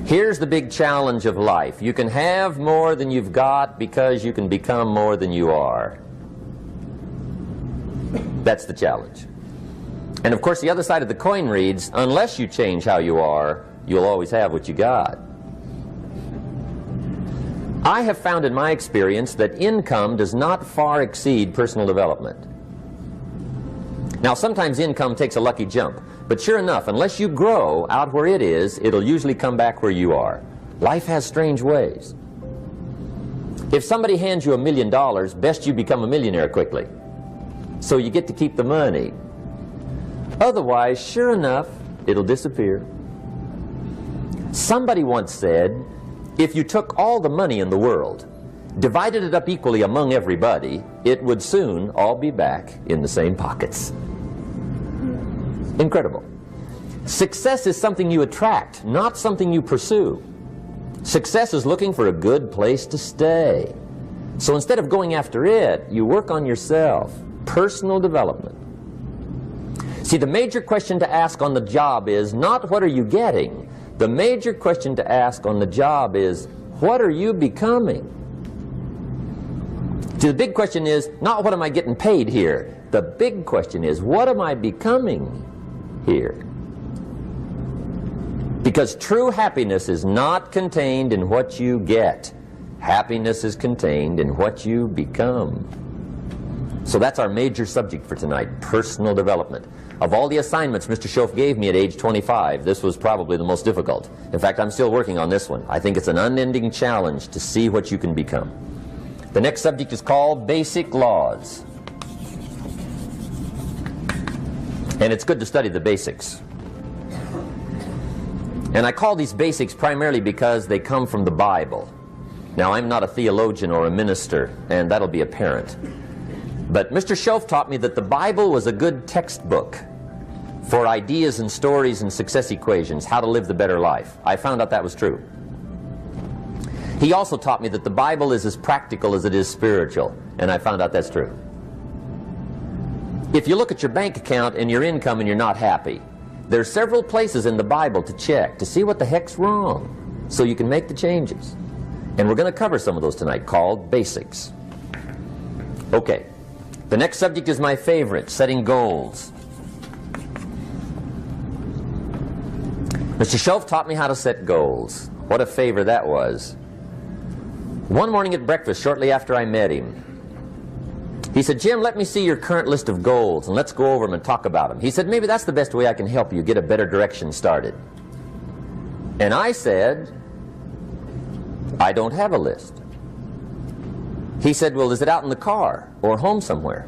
Here's the big challenge of life. You can have more than you've got because you can become more than you are. That's the challenge. And of course the other side of the coin reads, unless you change how you are, you'll always have what you got. I have found in my experience that income does not far exceed personal development. Now sometimes income takes a lucky jump, but sure enough, unless you grow out where it is, it'll usually come back where you are. Life has strange ways. If somebody hands you $1 million, best you become a millionaire quickly, so you get to keep the money. Otherwise, sure enough, it'll disappear. Somebody once said, if you took all the money in the world, divided it up equally among everybody, it would soon all be back in the same pockets. Incredible. Success is something you attract, not something you pursue. Success is looking for a good place to stay. So instead of going after it, you work on yourself. Personal development. See, the major question to ask on the job is not what are you getting? The major question to ask on the job is what are you becoming? See, the big question is not what am I getting paid here? The big question is what am I becoming here? Because true happiness is not contained in what you get. Happiness is contained in what you become. So that's our major subject for tonight, personal development. Of all the assignments Mr. Schoaf gave me at age 25, this was probably the most difficult. In fact, I'm still working on this one. I think it's an unending challenge to see what you can become. The next subject is called Basic Laws. And it's good to study the basics. And I call these basics primarily because they come from the Bible. Now, I'm not a theologian or a minister, and that'll be apparent. But Mr. Schoaf taught me that the Bible was a good textbook for ideas and stories and success equations, how to live the better life. I found out that was true. He also taught me that the Bible is as practical as it is spiritual, and I found out that's true. If you look at your bank account and your income and you're not happy, there are several places in the Bible to check to see what the heck's wrong so you can make the changes. And we're going to cover some of those tonight, called basics. Okay. The next subject is my favorite, setting goals. Mr. Schoaf taught me how to set goals. What a favor that was. One morning at breakfast, shortly after I met him, he said, Jim, let me see your current list of goals and let's go over them and talk about them. He said, maybe that's the best way I can help you get a better direction started. And I said, I don't have a list. He said, well, is it out in the car or home somewhere?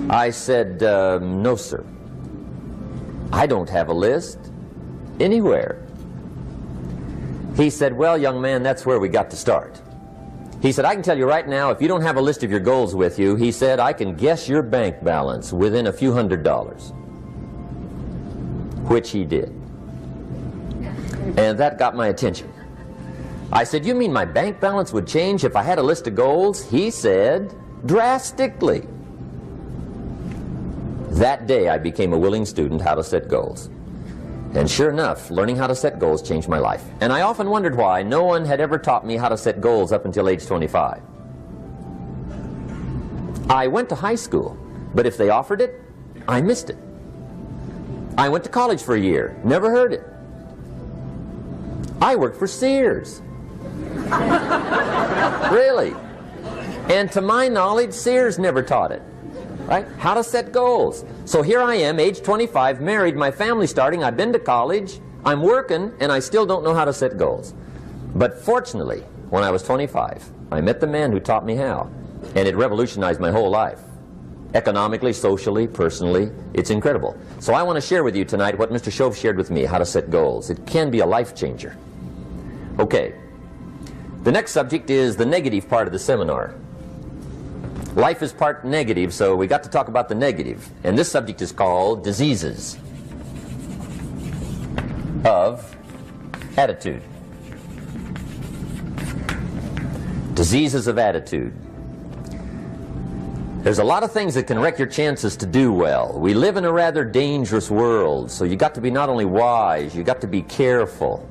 I said, no, sir. I don't have a list anywhere. He said, well, young man, that's where we got to start. He said, I can tell you right now, if you don't have a list of your goals with you, he said, I can guess your bank balance within a few $100s. Which he did. And that got my attention. I said, you mean my bank balance would change if I had a list of goals? He said, drastically. That day I became a willing student how to set goals. And sure enough, learning how to set goals changed my life. And I often wondered why no one had ever taught me how to set goals up until age 25. I went to high school, but if they offered it, I missed it. I went to college for a year, never heard it. I worked for Sears. Really? And to my knowledge, Sears never taught it. Right? How to set goals. So here I am, age 25, married, my family's starting, I've been to college, I'm working, and I still don't know how to set goals. But fortunately, when I was 25, I met the man who taught me how, and it revolutionized my whole life. Economically, socially, personally, it's incredible. So I want to share with you tonight what Mr. Schoaf shared with me, how to set goals. It can be a life changer. Okay. The next subject is the negative part of the seminar. Life is part negative, so we got to talk about the negative. And this subject is called diseases of attitude. Diseases of attitude. There's a lot of things that can wreck your chances to do well. We live in a rather dangerous world, so you got to be not only wise, you got to be careful.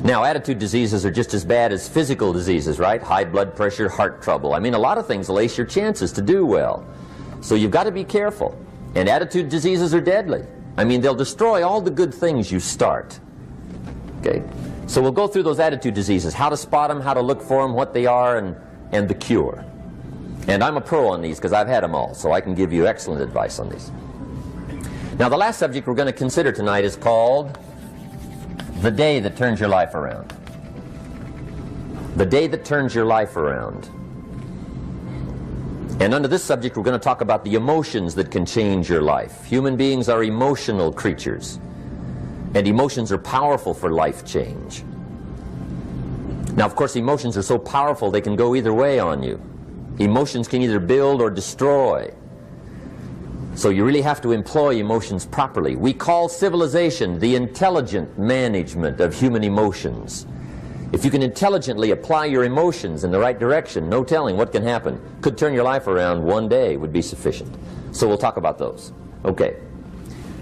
Now, attitude diseases are just as bad as physical diseases, right? High blood pressure, heart trouble. I mean, a lot of things will ace your chances to do well. So you've got to be careful. And attitude diseases are deadly. I mean, they'll destroy all the good things you start. Okay? So we'll go through those attitude diseases, how to spot them, how to look for them, what they are, and the cure. And I'm a pro on these because I've had them all, so I can give you excellent advice on these. Now, the last subject we're going to consider tonight is called the day that turns your life around. The day that turns your life around. And under this subject, we're going to talk about the emotions that can change your life. Human beings are emotional creatures, and emotions are powerful for life change. Now, of course, emotions are so powerful they can go either way on you. Emotions can either build or destroy. So you really have to employ emotions properly. We call civilization the intelligent management of human emotions. If you can intelligently apply your emotions in the right direction, no telling what can happen. Could turn your life around one day would be sufficient. So we'll talk about those. Okay.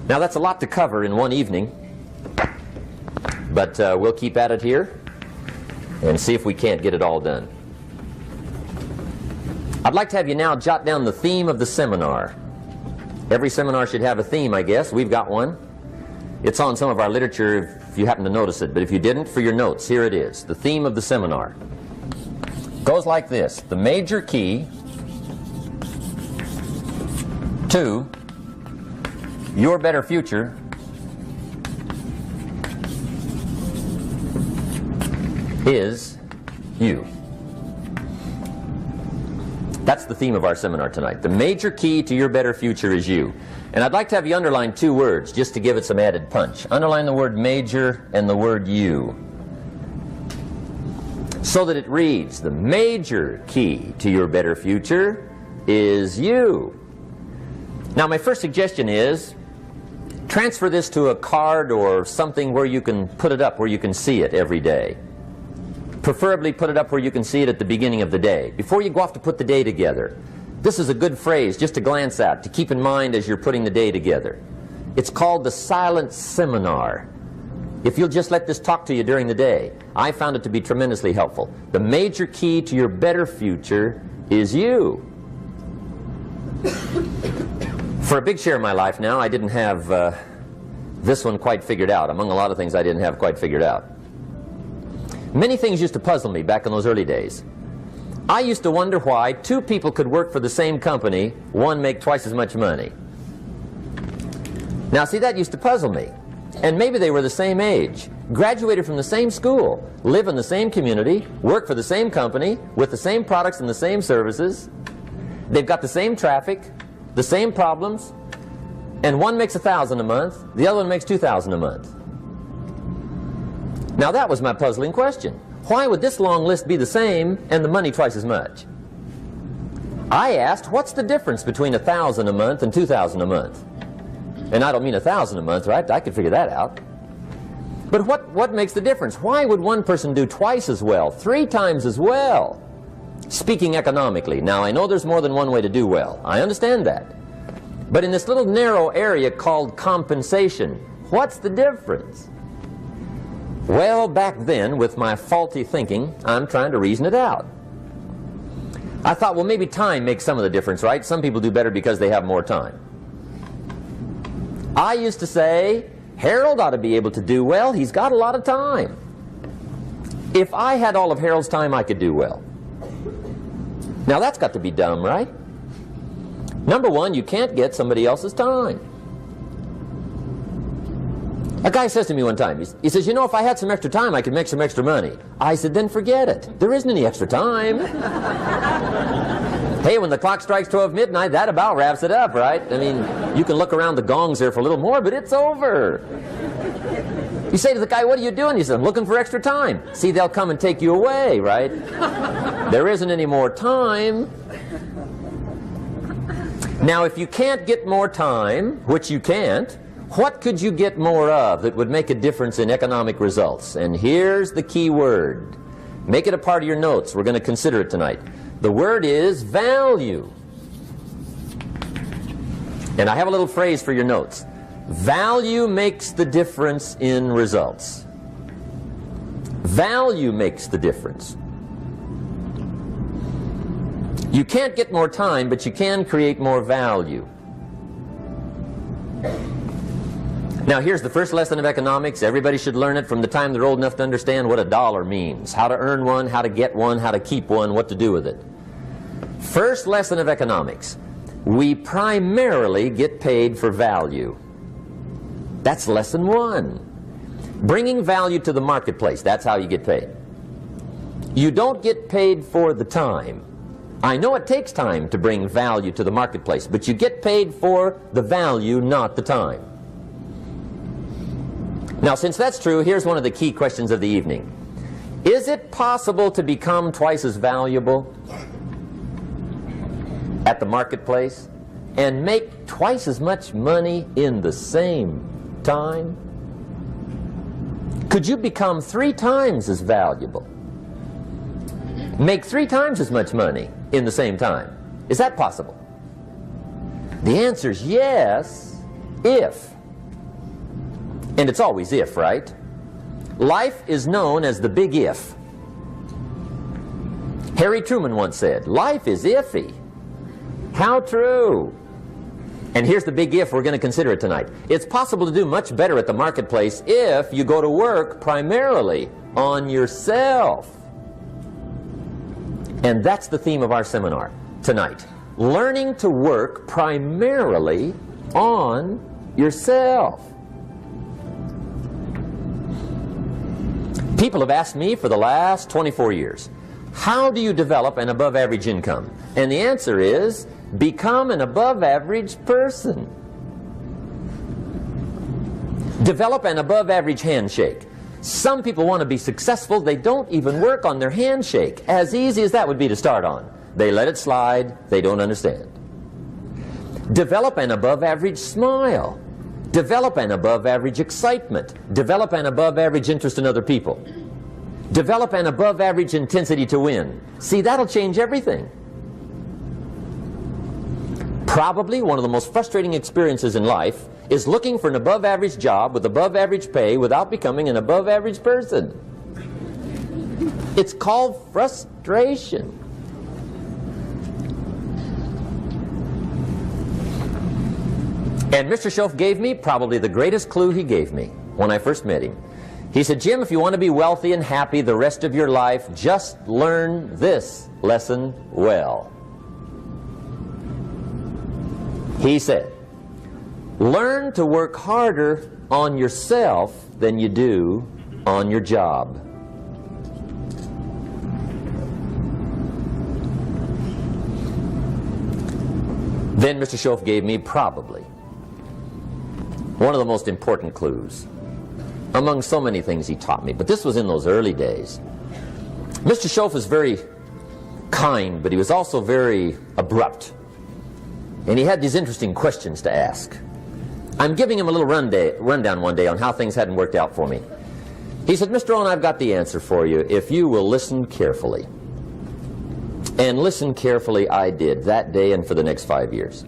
Now that's a lot to cover in one evening, but we'll keep at it here and see if we can't get it all done. I'd like to have you now jot down the theme of the seminar. Every seminar should have a theme, I guess. We've got one. It's on some of our literature if you happen to notice it, but if you didn't, for your notes, here it is. The theme of the seminar goes like this: the major key to your better future is you. That's the theme of our seminar tonight. The major key to your better future is you. And I'd like to have you underline two words just to give it some added punch. Underline the word major and the word you, so that it reads, the major key to your better future is you. Now, my first suggestion is transfer this to a card or something where you can put it up, where you can see it every day. Preferably put it up where you can see it at the beginning of the day, before you go off to put the day together. This is a good phrase just to glance at, to keep in mind as you're putting the day together. It's called the silent seminar. If you'll just let this talk to you during the day, I found it to be tremendously helpful. The major key to your better future is you. For a big share of my life now, I didn't have this one quite figured out. Among a lot of things I didn't have quite figured out. Many things used to puzzle me back in those early days. I used to wonder why two people could work for the same company, one make twice as much money. Now, see, that used to puzzle me. And maybe they were the same age, graduated from the same school, live in the same community, work for the same company, with the same products and the same services. They've got the same traffic, the same problems, and one makes $1,000 a month, the other one makes $2,000 a month. Now that was my puzzling question. Why would this long list be the same and the money twice as much? I asked, what's the difference between $1,000 a month and $2,000 a month? And I don't mean $1,000 a month, right? I could figure that out. But what makes the difference? Why would one person do twice as well, 3 times as well? Speaking economically. Now, I know there's more than one way to do well. I understand that. But in this little narrow area called compensation, what's the difference? Well, back then, with my faulty thinking, I'm trying to reason it out. I thought, well, maybe time makes some of the difference, right? Some people do better because they have more time. I used to say, Harold ought to be able to do well. He's got a lot of time. If I had all of Harold's time, I could do well. Now, that's got to be dumb, right? Number one, you can't get somebody else's time. A guy says to me one time, he says, you know, if I had some extra time, I could make some extra money. I said, then forget it. There isn't any extra time. Hey, when the clock strikes 12 midnight, that about wraps it up, right? I mean, you can look around the gongs there for a little more, but it's over. You say to the guy, what are you doing? He says, I'm looking for extra time. See, they'll come and take you away, right? There isn't any more time. Now, if you can't get more time, which you can't, what could you get more of that would make a difference in economic results? And here's the key word. Make it a part of your notes. We're going to consider it tonight. The word is value. And I have a little phrase for your notes. Value makes the difference in results. Value makes the difference. You can't get more time, but you can create more value. Now here's the first lesson of economics. Everybody should learn it from the time they're old enough to understand what a dollar means. How to earn one, how to get one, how to keep one, what to do with it. First lesson of economics. We primarily get paid for value. That's lesson one. Bringing value to the marketplace, that's how you get paid. You don't get paid for the time. I know it takes time to bring value to the marketplace, but you get paid for the value, not the time. Now, since that's true, here's one of the key questions of the evening. Is it possible to become twice as valuable at the marketplace and make twice as much money in the same time? Could you become 3 times as valuable? Make 3 times as much money in the same time? Is that possible? The answer is yes, if. And it's always if, right? Life is known as the big if. Harry Truman once said, life is iffy. How true. And here's the big if we're going to consider it tonight. It's possible to do much better at the marketplace if you go to work primarily on yourself. And that's the theme of our seminar tonight. Learning to work primarily on yourself. People have asked me for the last 24 years, how do you develop an above average income? And the answer is, become an above average person. Develop an above average handshake. Some people want to be successful, they don't even work on their handshake. As easy as that would be to start on. They let it slide, they don't understand. Develop an above average smile. Develop an above average excitement. Develop an above average interest in other people. Develop an above average intensity to win. See, that'll change everything. Probably one of the most frustrating experiences in life is looking for an above average job with above average pay without becoming an above average person. It's called frustration. And Mr. Schoaf gave me probably the greatest clue he gave me when I first met him. He said, Jim, if you want to be wealthy and happy the rest of your life, just learn this lesson well. He said, learn to work harder on yourself than you do on your job. Then Mr. Schoaf gave me probably one of the most important clues among so many things he taught me, but this was in those early days. Mr. Schoaf was very kind, but he was also very abrupt. And he had these interesting questions to ask. I'm giving him a little rundown one day on how things hadn't worked out for me. He said, Mr. Rohn, I've got the answer for you if you will listen carefully. And listen carefully I did that day and for the next 5 years.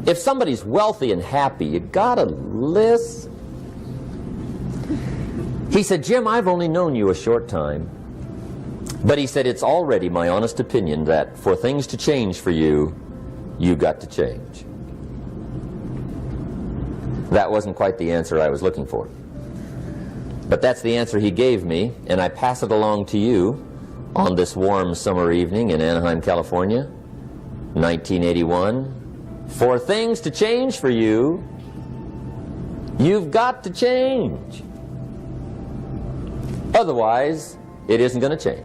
If somebody's wealthy and happy, you gotta listen. He said, Jim, I've only known you a short time. But he said, it's already my honest opinion that for things to change for you, you got to change. That wasn't quite the answer I was looking for. But that's the answer he gave me, and I pass it along to you on this warm summer evening in Anaheim, California, 1981. For things to change for you, you've got to change. Otherwise, it isn't going to change.